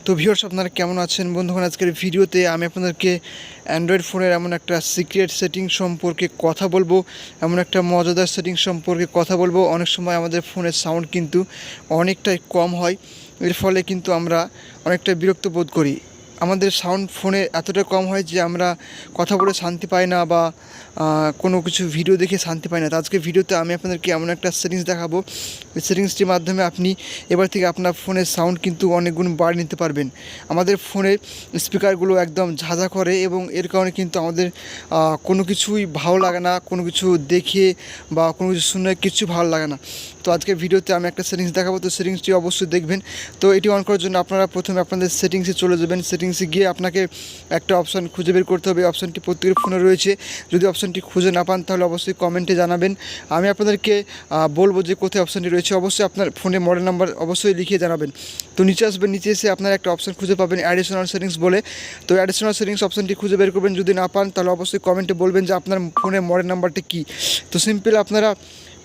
তো ভিউয়ার্স, আপনারা কেমন আছেন বন্ধুগণ? আজকের ভিডিওতে আমি আপনাদেরকে অ্যান্ড্রয়েড ফোনের এমন একটা সিক্রেট সেটিং সম্পর্কে কথা বলবো, এমন একটা মজাদার সেটিং সম্পর্কে কথা বলবো। অনেক সময় আমাদের ফোনের সাউন্ড কিন্তু অনেকটাই কম হয়, এর ফলে কিন্তু আমরা অনেকটা বিরক্ত বোধ করি। আমাদের সাউন্ড ফোনে এতটা কম হয় যে আমরা কথা বলে শান্তি পাই না বা কোনো কিছু ভিডিও দেখে শান্তি পাই না। তো আজকে ভিডিওতে আমি আপনাদেরকে এমন একটা সেটিংস দেখাবো, এই সেটিংসটির মাধ্যমে আপনি এবার থেকে আপনার ফোনের সাউন্ড কিন্তু অনেক গুণ বাড়িয়ে নিতে পারবেন। আমাদের ফোনের স্পিকারগুলো একদম ঝাঁঝা করে এবং এর কারণে কিন্তু আমাদের কোনো কিছুই ভালো লাগে না, কোনো কিছু দেখে বা কোনো কিছু শুনে কিছু ভালো লাগে না। তো আজকে ভিডিওতে আমি একটা সেটিংস দেখাবো, তো সেটিংসটি অবশ্যই দেখবেন। তো এটি অন করার জন্য আপনারা প্রথমে আপনাদের সেটিংসে চলে যাবেন। সেটিংসে গিয়ে আপনাকে একটা অপশান খুঁজে বের করতে হবে। অপশানটি প্রত্যেকের ফোনে রয়েছে। যদি অপশানটি খুঁজে না পান তাহলে অবশ্যই কমেন্টে জানাবেন। আমি আপনাদেরকে বলবো যে কোথায় অপশানটি রয়েছে। অবশ্যই আপনার ফোনে মডেল নাম্বার অবশ্যই লিখিয়ে জানাবেন। তো নিচে আসবেন, নিচে এসে আপনারা একটা অপশান খুঁজে পাবেন অ্যাডিশনাল সেটিংস বলে। তো অ্যাডিশনাল সেটিংস অপশানটি খুঁজে বের করবেন। যদি না পান তাহলে অবশ্যই কমেন্টে বলবেন যে আপনার ফোনের মডেল নাম্বারটি কী। তো সিম্পল আপনারা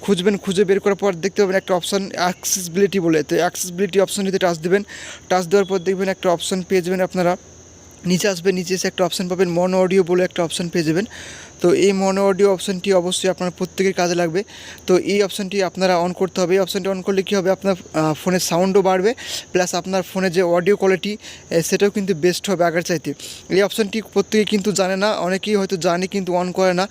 খুঁজবেন, খুঁজে বের করার পর দেখতে পাবেন একটা অপশান অ্যাক্সেসিবিলিটি বলে। তো অ্যাক্সেসিবিলিটি অপশানটিতে টাচ দেবেন। টাচ দেওয়ার পর দেখবেন একটা অপশান পেয়ে যাবেন আপনারা। নিচে আসবেন, নিচে এসে একটা অপশান পাবেন মনো অডিও বলে একটা অপশান পেয়ে যাবেন। তো এই মনো অডিও অপশানটি অবশ্যই আপনার প্রত্যেকের কাজে লাগবে। তো এই অপশানটি আপনারা অন করতে হবে। এই অপশানটি অন করলে কী হবে, আপনার ফোনের সাউন্ডও বাড়বে, প্লাস আপনার ফোনের যে অডিও কোয়ালিটি সেটাও কিন্তু বেস্ট হবে আগের চাইতে। এই অপশানটি প্রত্যেকে কিন্তু জানে না, অনেকেই হয়তো জানে কিন্তু অন করে না,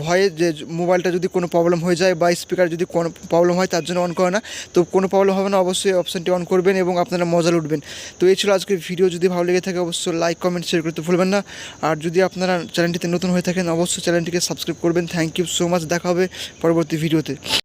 ভয়ে যে মোবাইলটা যদি কোনো প্রবলেম হয়ে যায় বা স্পিকার যদি কোনো প্রবলেম হয় তার জন্য অন করে না। তো কোনো প্রবলেম হবে না, অবশ্যই অপশানটি অন করবেন এবং আপনারা মজা লুটবেন। তো এই ছিল আজকের ভিডিও। যদি ভালো লেগে থাকে অবশ্যই লাইক, কমেন্ট, শেয়ার করতে ভুলবেন না। আর যদি আপনারা চ্যানেলটিতে নতুন হয়ে থাকেন অবশ্যই চ্যানেলটিকে সাবস্ক্রাইব করবেন। Thank you so much. দেখা হবে পরবর্তী ভিডিওতে।